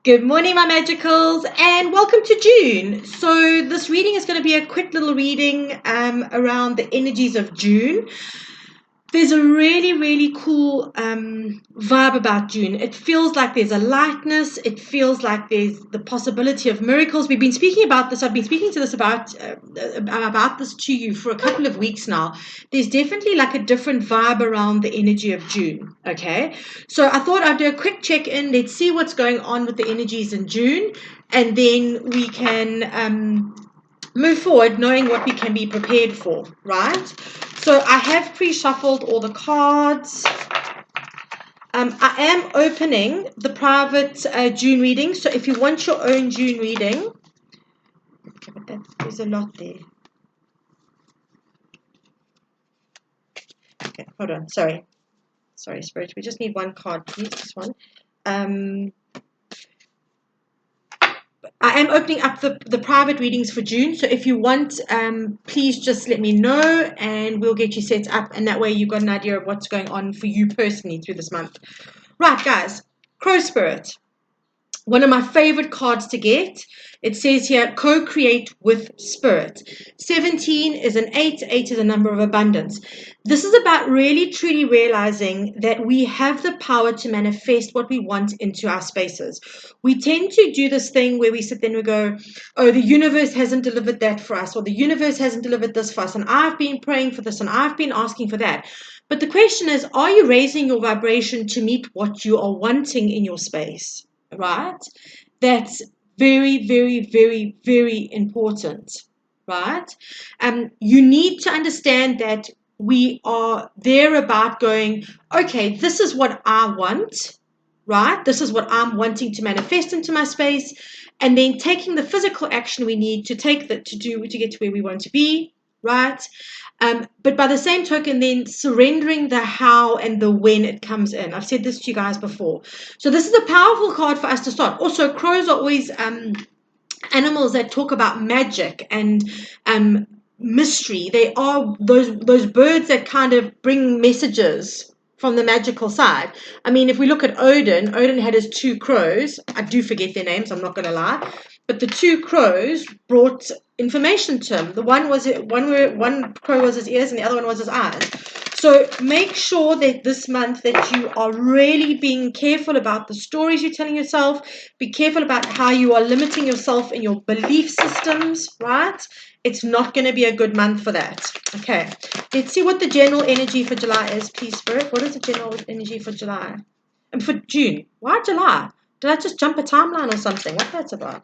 Good morning, my magicals, and welcome to June. So this reading is going to be a quick little reading around the energies of June. There's a really cool vibe about June. It feels like there's a lightness. It feels like there's the possibility of miracles. We've been speaking about this. I've been speaking to this about this to you for a couple of weeks now. There's definitely like a different vibe around the energy of June. Okay, so I thought I'd do a quick check-in. Let's see what's going on with the energies in June, and then we can move forward knowing what we can be prepared for, right? So I have pre-shuffled all the cards. I am opening the private June reading. So if you want your own June reading, okay, but there's a lot there. Okay, hold on. Sorry, Spirit. We just need one card, please. This one. I am opening up the private readings for June. So if you want, please just let me know and we'll get you set up. And that way you've got an idea of what's going on for you personally through this month. Right, guys. Crow Spirit. One of my favorite cards to get. It says here, co-create with spirit. 17 is an 8. 8 is a number of abundance. This is about really, truly realizing that we have the power to manifest what we want into our spaces. We tend to do this thing where we sit there and we go, oh, the universe hasn't delivered that for us, or the universe hasn't delivered this for us, and I've been praying for this, and I've been asking for that. But the question is, are you raising your vibration to meet what you are wanting in your space? Right? That's very important, right? You need to understand that we are there about going, okay, this is what I want, right? This is what I'm wanting to manifest into my space, and then taking the physical action we need to get to where we want to be, right? But by the same token, then surrendering the how and the when it comes in. I've said this to you guys before. So this is a powerful card for us to start. Also, crows are always animals that talk about magic and mystery. They are those birds that kind of bring messages from the magical side. I mean, if we look at Odin had his 2 crows. I do forget their names, I'm not going to lie. But the 2 crows brought information to him. One crow was his ears and the other one was his eyes. So make sure that this month that you are really being careful about the stories you're telling yourself. Be careful about how you are limiting yourself in your belief systems, right? It's not going to be a good month for that. Okay, let's see what the general energy for July is, please, Spirit. What is the general energy for July? And for June. Why July? Did I just jump a timeline or something? What that's about?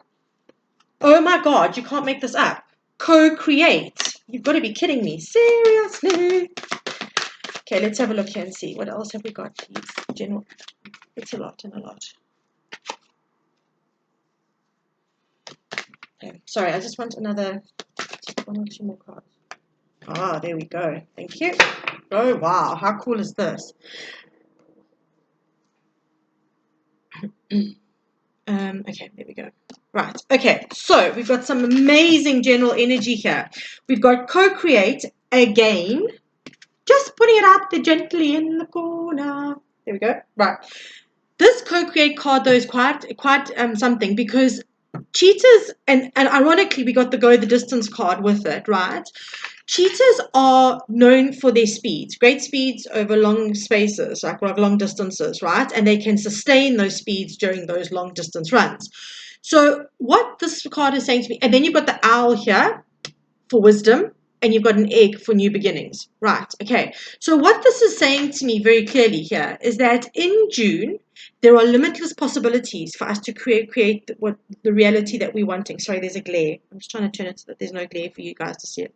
Oh my God, you can't make this up. Co-create. You've got to be kidding me. Seriously? Okay, let's have a look here and see. What else have we got, please? General. It's a lot and a lot. Okay, sorry, I just want another 1 or 2 more cards. Ah, there we go. Thank you. Oh, wow. How cool is this? Okay, there we go. Right. Okay, so we've got some amazing general energy here. We've got co-create again. Just putting it out there gently in the corner. There we go. Right. This co-create card, though, is quite something, because cheetahs, and ironically, we got the go the distance card with it, right? Cheetahs are known for their speeds, great speeds over long spaces, like long distances, right? And they can sustain those speeds during those long distance runs. So what this card is saying to me, and then you've got the owl here for wisdom, and you've got an egg for new beginnings, right? Okay, so what this is saying to me very clearly here is that in June, there are limitless possibilities for us to create what the reality that we're wanting. Sorry, there's a glare. I'm just trying to turn it so that there's no glare for you guys to see it.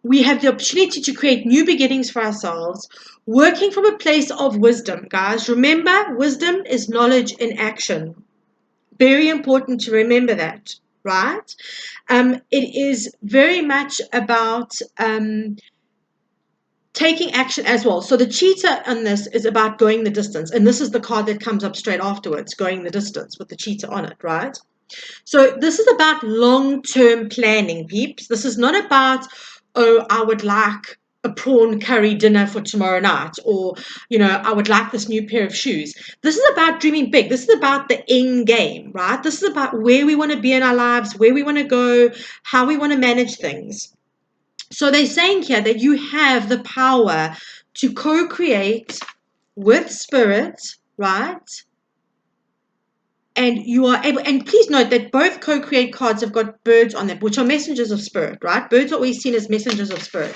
We have the opportunity to create new beginnings for ourselves, working from a place of wisdom, guys. Remember, wisdom is knowledge in action. Very important to remember that, right? It is very much about taking action as well. So the cheetah on this is about going the distance. And this is the card that comes up straight afterwards, going the distance with the cheetah on it, right? So this is about long-term planning, peeps. This is not about, oh, I would like a prawn curry dinner for tomorrow night, or, I would like this new pair of shoes. This is about dreaming big. This is about the end game, right? This is about where we want to be in our lives, where we want to go, how we want to manage things. So they're saying here that you have the power to co-create with spirit, right? And you are able, and please note that both co-create cards have got birds on them, which are messengers of spirit, right? Birds are always seen as messengers of spirit.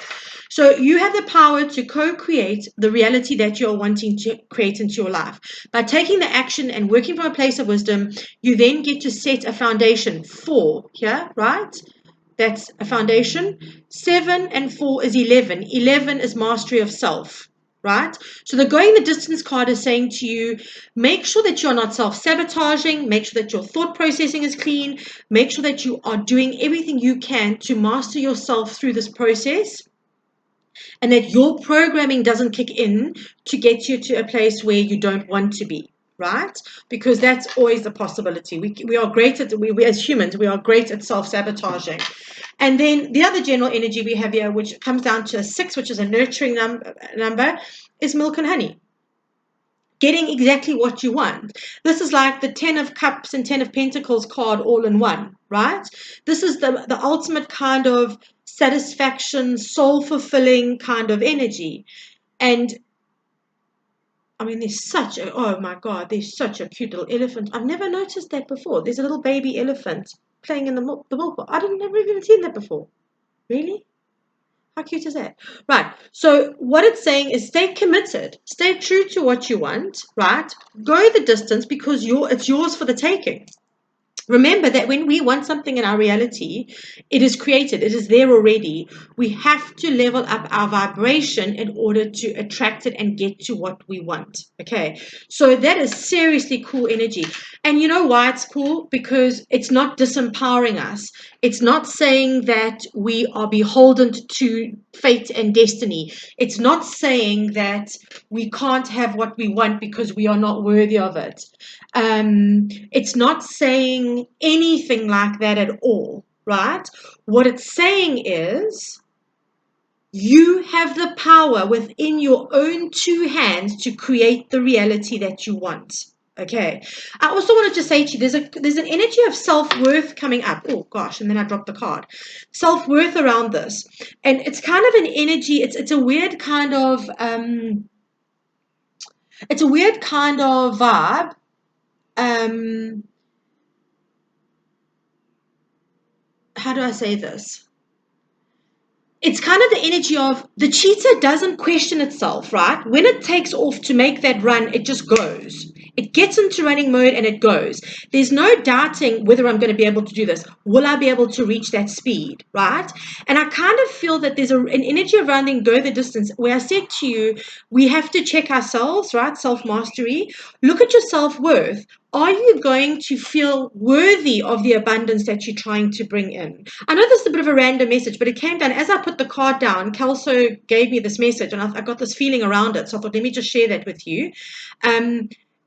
So you have the power to co-create the reality that you're wanting to create into your life. By taking the action and working from a place of wisdom, you then get to set a foundation for here, right? That's a foundation. 7 and 4 is 11. 11 is mastery of self, right? So the going the distance card is saying to you, make sure that you're not self-sabotaging, make sure that your thought processing is clean, make sure that you are doing everything you can to master yourself through this process, and that your programming doesn't kick in to get you to a place where you don't want to be, right? Because that's always a possibility. We are great at, we as humans, we are great at self-sabotaging. And then the other general energy we have here, which comes down to a 6, which is a nurturing number, is milk and honey. Getting exactly what you want. This is like the 10 of Cups and 10 of Pentacles card all in one, right? This is the ultimate kind of satisfaction, soul-fulfilling kind of energy. And I mean, oh my God, there's such a cute little elephant. I've never noticed that before. There's a little baby elephant playing in the milk bowl. I didn't never even seen that before. Really? How cute is that? Right. So what it's saying is stay committed. Stay true to what you want, right? Go the distance because it's yours for the taking. Remember that when we want something in our reality, it is created. It is there already. We have to level up our vibration in order to attract it and get to what we want. Okay. So that is seriously cool energy. And you know why it's cool? Because it's not disempowering us. It's not saying that we are beholden to fate and destiny. It's not saying that we can't have what we want because we are not worthy of it. It's not saying anything like that at all, right? What it's saying is you have the power within your own 2 hands to create the reality that you want. Okay. I also wanted to say to you, there's an energy of self-worth coming up. Oh gosh, and then I dropped the card. Self-worth around this. And it's kind of an energy, it's a weird kind of vibe. How do I say this? It's kind of the energy of the cheetah doesn't question itself, right? When it takes off to make that run, it just goes. It gets into running mode and it goes. There's no doubting whether I'm going to be able to do this. Will I be able to reach that speed, right? And I kind of feel that there's an energy around then go the distance where I said to you, we have to check ourselves, right? Self-mastery. Look at your self-worth. Are you going to feel worthy of the abundance that you're trying to bring in? I know this is a bit of a random message, but it came down as I put the card down. Kelso gave me this message, and I got this feeling around it. So I thought, let me just share that with you.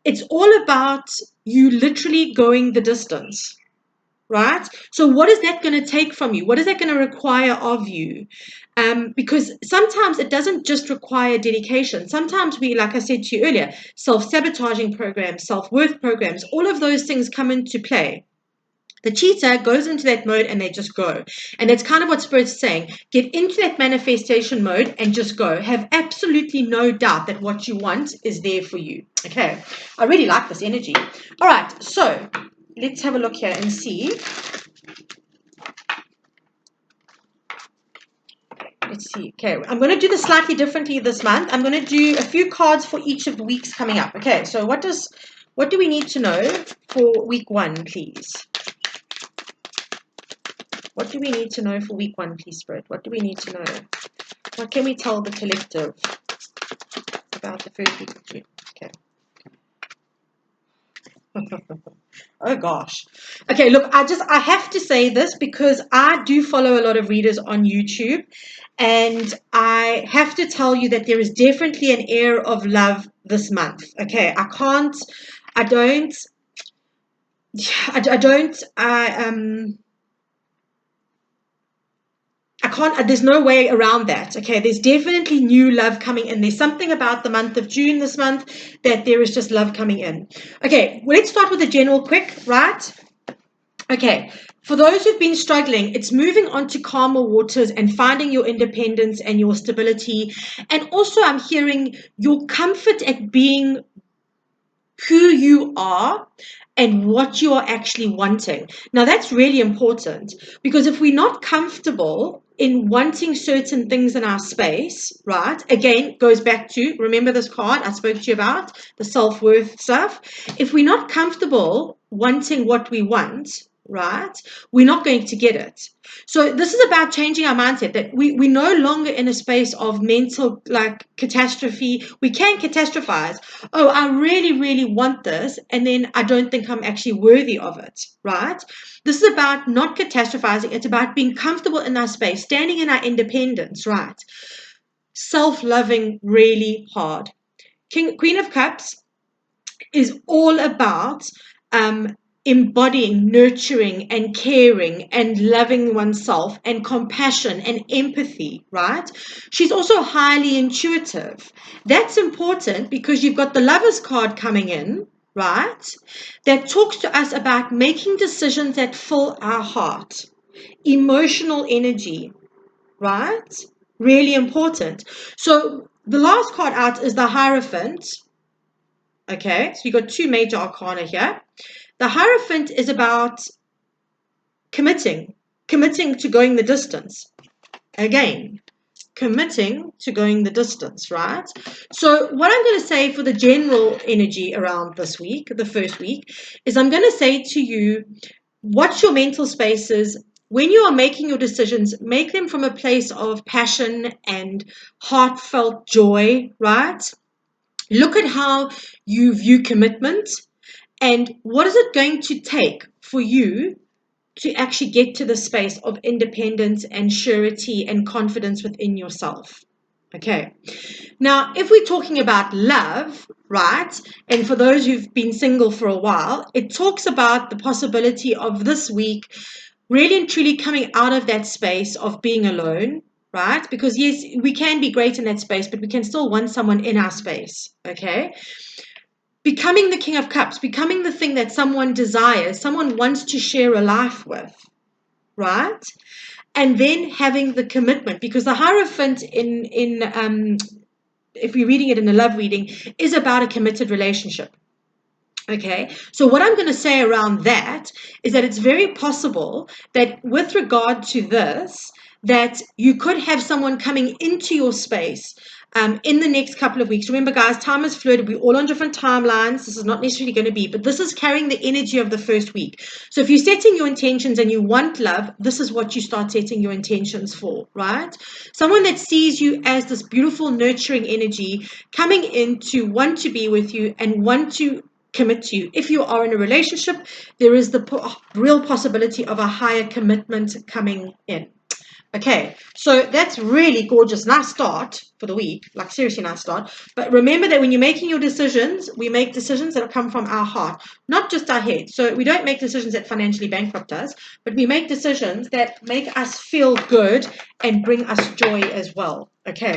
It's all about you literally going the distance, right? So what is that going to take from you? What is that going to require of you? Because sometimes it doesn't just require dedication. Sometimes we, like I said to you earlier, self-sabotaging programs, self-worth programs, all of those things come into play. The cheetah goes into that mode and they just go. And that's kind of what Spirit's saying. Get into that manifestation mode and just go. Have absolutely no doubt that what you want is there for you. Okay. I really like this energy. All right. So let's have a look here and see. Let's see. Okay. I'm going to do this slightly differently this month. I'm going to do a few cards for each of the weeks coming up. Okay. So what do we need to know for week 1, please? What do we need to know for week 1, please, Spirit? What do we need to know? What can we tell the collective about the first week of June? Okay. Oh gosh. Okay, look, I have to say this because I do follow a lot of readers on YouTube, and I have to tell you that there is definitely an air of love this month. Okay, there's no way around that. Okay, there's definitely new love coming in. There's something about the month of June this month that there is just love coming in. Okay, well, let's start with the general quick, right? Okay, for those who've been struggling, it's moving on to calmer waters and finding your independence and your stability. And also I'm hearing your comfort at being who you are and what you are actually wanting. Now, that's really important, because if we're not comfortable in wanting certain things in our space, right? Again, goes back to, remember this card I spoke to you about, the self-worth stuff. If we're not comfortable wanting what we want, right, we're not going to get it. So this is about changing our mindset, that we're no longer in a space of mental like catastrophe. We can catastrophize. Oh, I really, really want this, and then I don't think I'm actually worthy of it, right? This is about not catastrophizing. It's about being comfortable in our space, standing in our independence, right? Self-loving really hard. Queen of Cups is all about embodying, nurturing and caring and loving oneself and compassion and empathy, right? She's also highly intuitive. That's important because you've got the Lovers card coming in, right? That talks to us about making decisions that fill our heart. Emotional energy, right? Really important. So the last card out is the Hierophant. Okay, so you've got two major arcana here. The Hierophant is about committing to going the distance. Again, committing to going the distance, right? So what I'm going to say for the general energy around this week, the first week, is I'm going to say to you, watch your mental spaces. When you are making your decisions, make them from a place of passion and heartfelt joy, right? Look at how you view commitment and what is it going to take for you to actually get to the space of independence and surety and confidence within yourself. Okay. Now, if we're talking about love, right, and for those who've been single for a while, it talks about the possibility of this week really and truly coming out of that space of being alone, right? Because yes, we can be great in that space, but we can still want someone in our space, okay? Becoming the King of Cups, becoming the thing that someone desires, someone wants to share a life with, right? And then having the commitment, because the Hierophant if we're reading it in a love reading, is about a committed relationship. Okay, so what I'm going to say around that is that it's very possible that with regard to this, that you could have someone coming into your space in the next couple of weeks. Remember, guys, time is fluid. We're all on different timelines. This is not necessarily going to be, but this is carrying the energy of the first week. So if you're setting your intentions and you want love, this is what you start setting your intentions for, right? Someone that sees you as this beautiful, nurturing energy coming in to want to be with you and want to commit to you. If you are in a relationship, there is the real possibility of a higher commitment coming in. Okay, so that's really gorgeous. Nice start for the week, like seriously nice start. But remember that when you're making your decisions, we make decisions that come from our heart, not just our head. So we don't make decisions that financially bankrupt us, but we make decisions that make us feel good and bring us joy as well. Okay,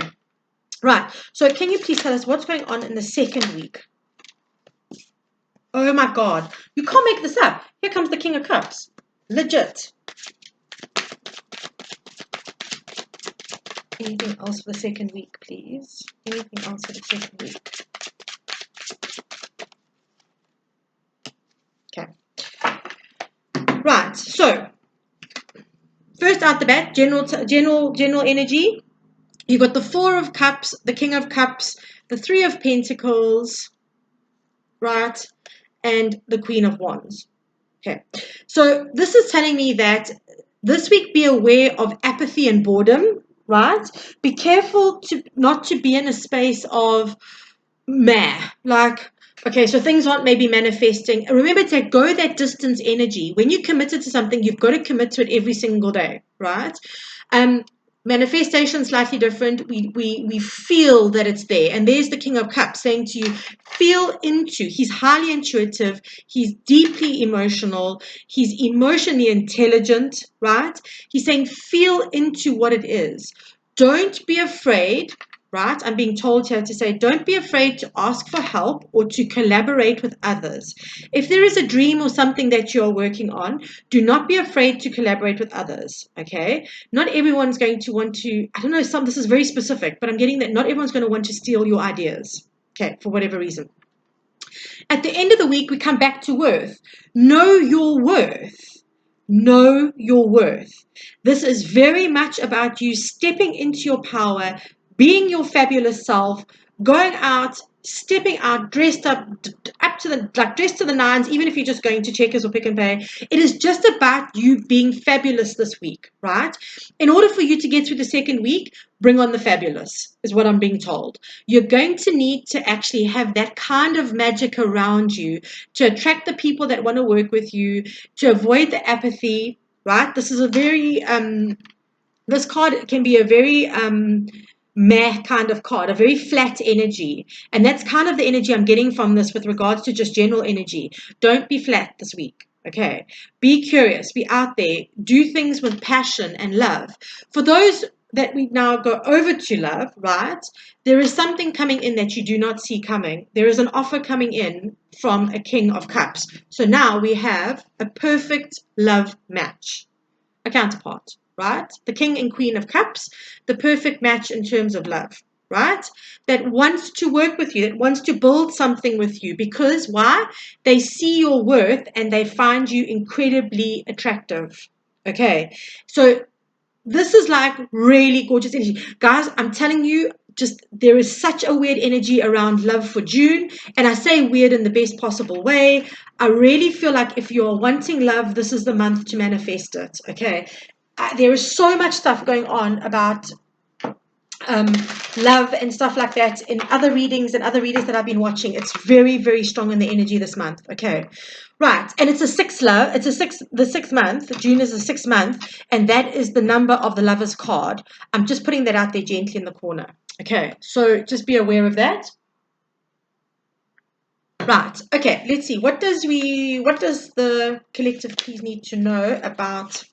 right. So can you please tell us what's going on in the second week? Oh my God, you can't make this up. Here comes the King of Cups. Legit. Anything else for the second week, please? Anything else for the second week? Okay. Right, so first out the bat, general energy. You've got the Four of Cups, the King of Cups, the Three of Pentacles, right? And the Queen of Wands. Okay, so this is telling me that this week be aware of apathy and boredom, right? Be careful not to be in a space of meh, like, okay, so things aren't maybe manifesting. Remember to go that distance energy. When you're committed to something, you've got to commit to it every single day, right? Manifestation slightly different. We feel that it's there. And there's the King of Cups saying to you, feel into. He's highly intuitive. He's deeply emotional. He's emotionally intelligent, right? He's saying, feel into what it is. Don't be afraid, right? I'm being told here to say, don't be afraid to ask for help or to collaborate with others. If there is a dream or something that you're working on, do not be afraid to collaborate with others, okay? Not everyone's going to want to, I don't know, this is very specific, but I'm getting that not everyone's going to want to steal your ideas, okay, for whatever reason. At the end of the week, we come back to worth. Know your worth. Know your worth. This is very much about you stepping into your power, being your fabulous self, going out, stepping out, dressed up to the dressed to the nines, even if you're just going to Checkers or Pick and Pay. It is just about you being fabulous this week, right? In order for you to get through the second week, bring on the fabulous, is what I'm being told. You're going to need to actually have that kind of magic around you to attract the people that want to work with you, to avoid the apathy, right? This is a very, this card can be a very meh kind of card, a very flat energy. And that's kind of the energy I'm getting from this with regards to just general energy. Don't be flat this week. Okay. Be curious, be out there, do things with passion and love. For those that we now go over to love, right? There is something coming in that you do not see coming. There is an offer coming in from a King of Cups. So now we have a perfect love match, a counterpart, right? The King and Queen of Cups, the perfect match in terms of love, right? That wants to work with you, that wants to build something with you. Because why? They see your worth and they find you incredibly attractive. Okay, so this is like really gorgeous energy. Guys, I'm telling you, just there is such a weird energy around love for June. And I say weird in the best possible way. I really feel like if you're wanting love, this is the month to manifest it. Okay. There is so much stuff going on about love and stuff like that in other readings and other readings that I've been watching. It's very, very strong in the energy this month. Okay. Right. And it's a the 6th month. June is the 6th month. And that is the number of the Lover's card. I'm just putting that out there gently in the corner. Okay. So just be aware of that. Right. Okay. Let's see. What does the collective please need to know about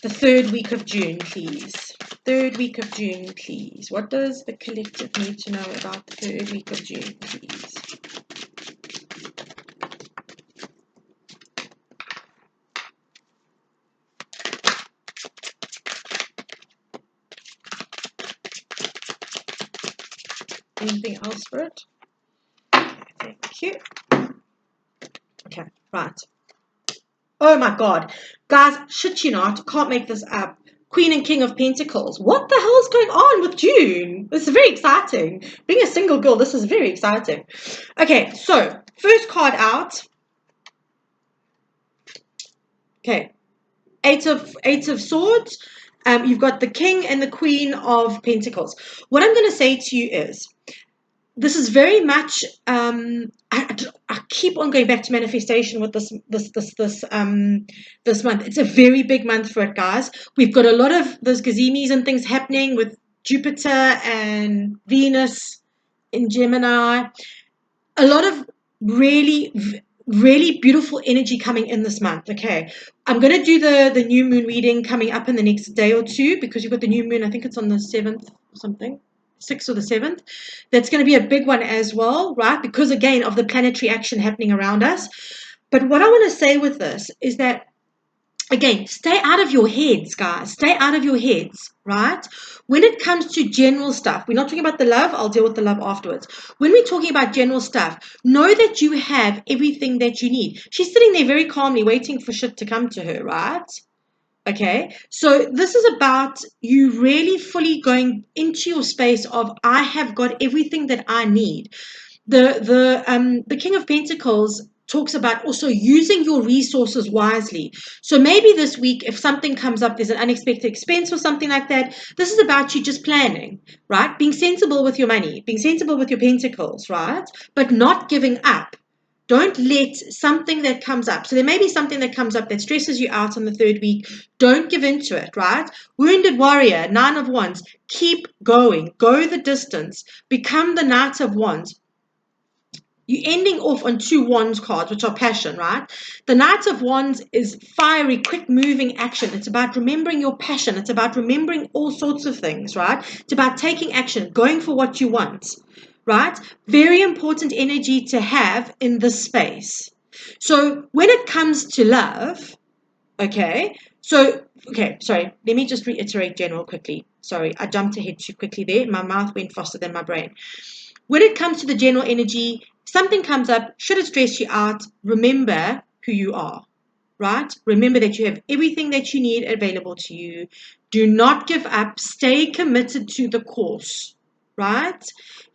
the 3rd week of June, please? 3rd week of June, please. What does the collective need to know about the 3rd week of June, please? Anything else for it? Okay, thank you. Okay, right. Oh my God. Guys, shit you not, can't make this up. Queen and King of Pentacles. What the hell is going on with June? This is very exciting. Being a single girl, this is very exciting. Okay, so first card out. Okay, Eight of Swords. You've got the King and the Queen of Pentacles. What I'm going to say to you is, this is very much. I keep on going back to manifestation with this month. It's a very big month for it, guys. We've got a lot of those gazemis and things happening with Jupiter and Venus in Gemini. A lot of really beautiful energy coming in this month. Okay, I'm going to do the new moon reading coming up in the next day or two, because you've got the new moon, I think it's on the 7th or something, 6th or the 7th. That's going to be a big one as well, right? Because again of the planetary action happening around us. But what I want to say with this is that, again, stay out of your heads, guys. Stay out of your heads, right? When it comes to general stuff, we're not talking about the love. I'll deal with the love afterwards. When we're talking about general stuff, know that you have everything that you need. She's sitting there very calmly waiting for shit to come to her, right? Okay, so this is about you really fully going into your space of, I have got everything that I need. The King of Pentacles talks about also using your resources wisely. So maybe this week, if something comes up, there's an unexpected expense or something like that, this is about you just planning, right? Being sensible with your money, being sensible with your pentacles, right? But not giving up. Don't let something that comes up. So there may be something that comes up that stresses you out on the third week. Don't give in to it, right? Wounded warrior, 9 of Wands. Keep going. Go the distance. Become the Knight of Wands. You're ending off on 2 Wands cards, which are passion, right? The Knight of Wands is fiery, quick moving action. It's about remembering your passion. It's about remembering all sorts of things, right? It's about taking action, going for what you want, right? Very important energy to have in this space. So when it comes to love, okay, sorry, let me just reiterate general quickly. Sorry, I jumped ahead too quickly there. My mouth went faster than my brain. When it comes to the general energy, something comes up, should it stress you out, remember who you are, right? Remember that you have everything that you need available to you. Do not give up. Stay committed to the course, right?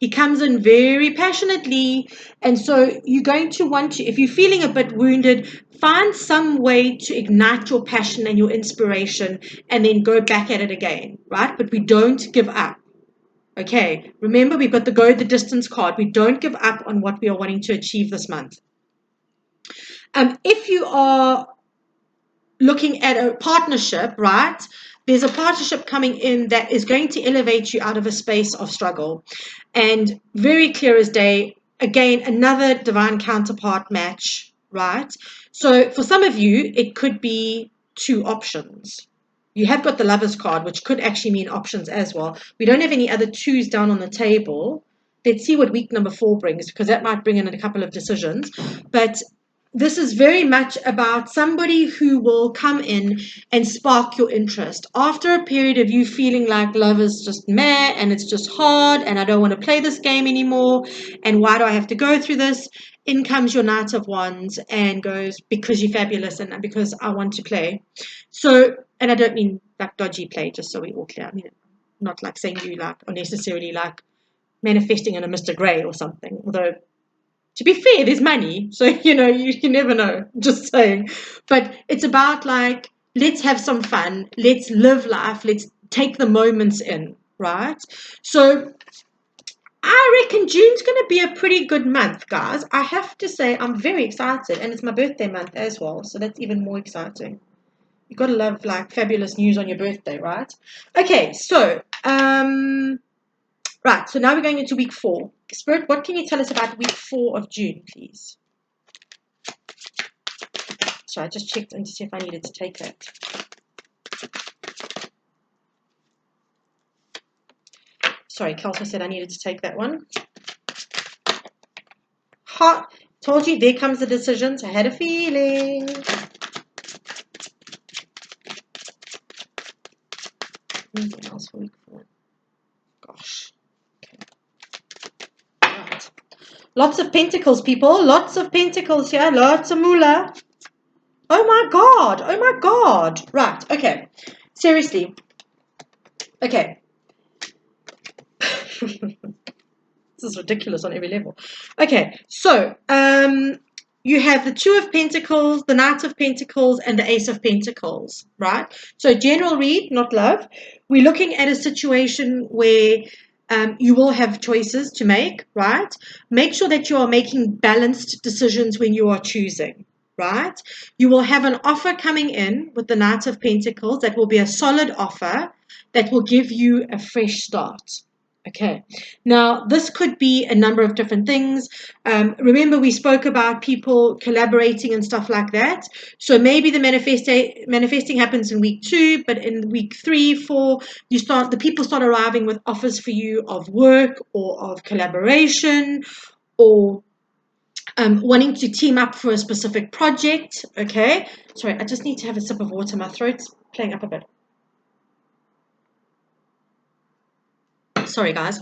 He comes in very passionately. And so you're going to want to, if you're feeling a bit wounded, find some way to ignite your passion and your inspiration and then go back at it again, right? But we don't give up. Okay, remember we've got the go the distance card. We don't give up on what we are wanting to achieve this month. If you are looking at a partnership, right, there's a partnership coming in that is going to elevate you out of a space of struggle. And very clear as day, again, another divine counterpart match, right? So for some of you, it could be 2 options. You have got the Lovers card, which could actually mean options as well. We don't have any other 2s down on the table. Let's see what week number 4 brings, because that might bring in a couple of decisions. But this is very much about somebody who will come in and spark your interest. After a period of you feeling like love is just meh and it's just hard and I don't want to play this game anymore and why do I have to go through this? In comes your Knight of Wands and goes, because you're fabulous and because I want to play. So, and I don't mean like dodgy play, just so we all clear. I mean, not like saying you like or necessarily like manifesting in a Mr. Grey or something. Although, to be fair, there's money. So, you never know. Just saying. But it's about like, let's have some fun. Let's live life. Let's take the moments in, right? So I reckon June's going to be a pretty good month, guys. I have to say I'm very excited. And it's my birthday month as well. So that's even more exciting. You've got to love like fabulous news on your birthday, right? Okay, so right, so now we're going into week 4. Spirit, what can you tell us about week 4 of June, please? So I just checked in to see if I needed to take that. Sorry, Kelsa said I needed to take that one. Hot. Told you, there comes the decisions. I had a feeling. Anything else for week 4? Gosh. Okay. Right. Lots of pentacles, people. Lots of pentacles here. Lots of moolah. Oh my God. Oh my God. Right. Okay. Seriously. Okay. This is ridiculous on every level. Okay. So, you have the 2 of Pentacles, the Knight of Pentacles, and the Ace of Pentacles, right? So general read, not love. We're looking at a situation where you will have choices to make, right? Make sure that you are making balanced decisions when you are choosing, right? You will have an offer coming in with the Knight of Pentacles that will be a solid offer that will give you a fresh start. Okay, now this could be a number of different things. Remember, we spoke about people collaborating and stuff like that. So maybe the manifesting happens in week 2, but in week 3, 4, the people start arriving with offers for you of work or of collaboration or wanting to team up for a specific project. Okay, sorry, I just need to have a sip of water. My throat's playing up a bit. Sorry, guys.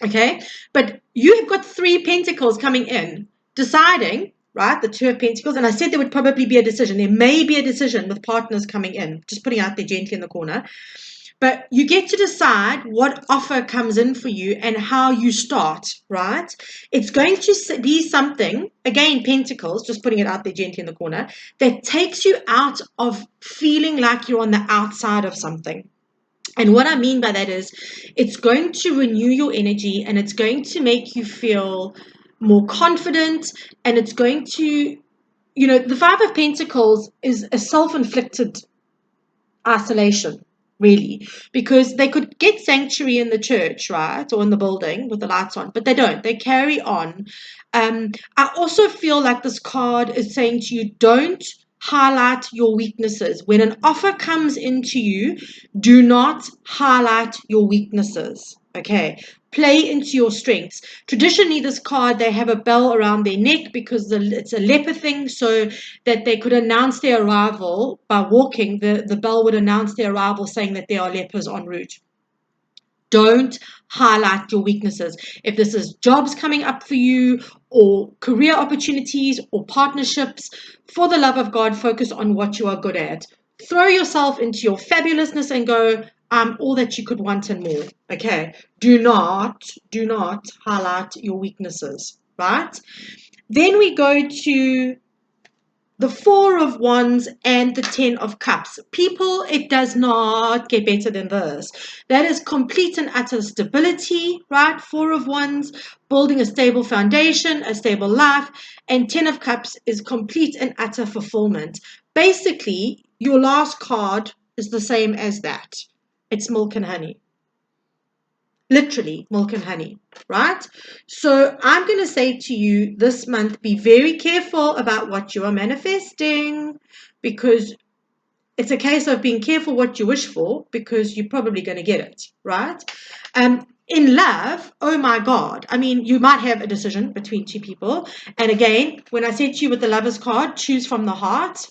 Okay, but you have got 3 pentacles coming in, deciding, right, the 2 of Pentacles, and I said there would probably be a decision. There may be a decision with partners coming in, just putting out there gently in the corner. But you get to decide what offer comes in for you and how you start, right? It's going to be something, again, Pentacles, just putting it out there gently in the corner, that takes you out of feeling like you're on the outside of something. And what I mean by that is it's going to renew your energy and it's going to make you feel more confident, and it's going to, the Five of Pentacles is a self-inflicted isolation, really, because they could get sanctuary in the church, right, or in the building with the lights on, but they don't. They carry on. I also feel like this card is saying to you, don't highlight your weaknesses. When an offer comes into you, do not highlight your weaknesses. Okay, play into your strengths. Traditionally, this card, they have a bell around their neck because it's a leper thing, so that they could announce their arrival by walking. The bell would announce their arrival, saying that there are lepers en route. Don't highlight your weaknesses. If this is jobs coming up for you, or career opportunities, or partnerships, for the love of God, focus on what you are good at. Throw yourself into your fabulousness and go, I'm all that you could want and more. Okay. Do not highlight your weaknesses, right? Then we go to the Four of Wands and the Ten of Cups. People, it does not get better than this. That is complete and utter stability, right? Four of Wands, building a stable foundation, a stable life. And Ten of Cups is complete and utter fulfillment. Basically, your last card is the same as that. It's milk and honey. Literally milk and honey, right? So I'm going to say to you this month, be very careful about what you are manifesting, because it's a case of being careful what you wish for, because you're probably going to get it, right? In love, oh my God, I mean, you might have a decision between two people. And again, when I said to you with the Lovers card, choose from the heart.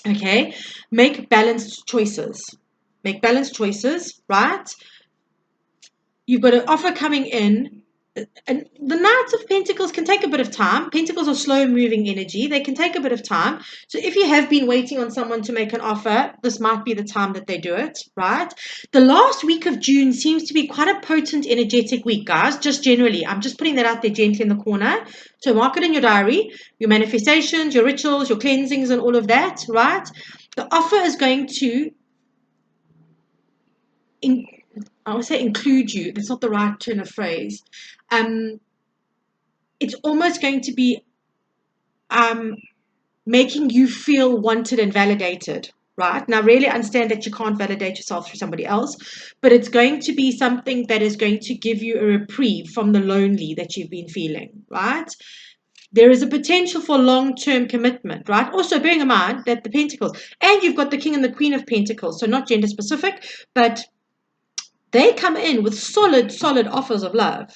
Okay, make balanced choices. Make balanced choices, right? You've got an offer coming in. And the Knights of Pentacles can take a bit of time. Pentacles are slow-moving energy. They can take a bit of time. So if you have been waiting on someone to make an offer, this might be the time that they do it, right? The last week of June seems to be quite a potent, energetic week, guys, just generally. I'm just putting that out there gently in the corner. So mark it in your diary, your manifestations, your rituals, your cleansings, and all of that, right? The offer is going to I would say include you. That's not the right turn of phrase. It's almost going to be making you feel wanted and validated, right? Now, really understand that you can't validate yourself through somebody else, but it's going to be something that is going to give you a reprieve from the lonely that you've been feeling, right? There is a potential for long-term commitment, right? Also, bearing in mind that the Pentacles, and you've got the King and the Queen of Pentacles, so not gender specific, but they come in with solid offers of love.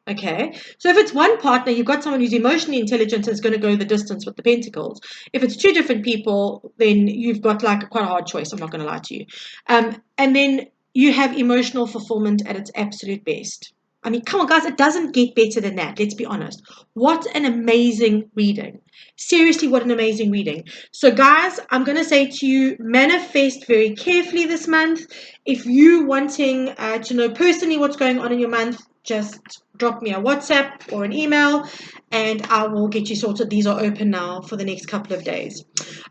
Okay, so if it's one partner, you've got someone who's emotionally intelligent and is going to go the distance with the Pentacles. If it's two different people, then you've got like quite a hard choice. I'm not going to lie to you. And then you have emotional fulfillment at its absolute best. I mean, come on, guys, it doesn't get better than that. Let's be honest. What an amazing reading. Seriously, what an amazing reading. So, guys, I'm going to say to you, manifest very carefully this month. If you wanting to know personally what's going on in your month, just drop me a WhatsApp or an email and I will get you sorted. These are open now for the next couple of days.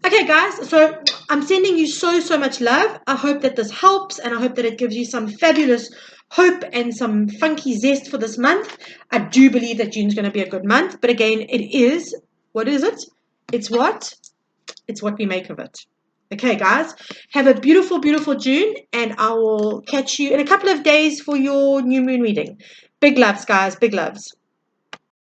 Okay, guys, so I'm sending you so much love. I hope that this helps, and I hope that it gives you some fabulous hope and some funky zest for this month. I do believe that June's going to be a good month, but again, what is it? It's what we make of it. Okay, guys, have a beautiful June, and I will catch you in a couple of days for your new moon reading. Big loves, guys. Big loves.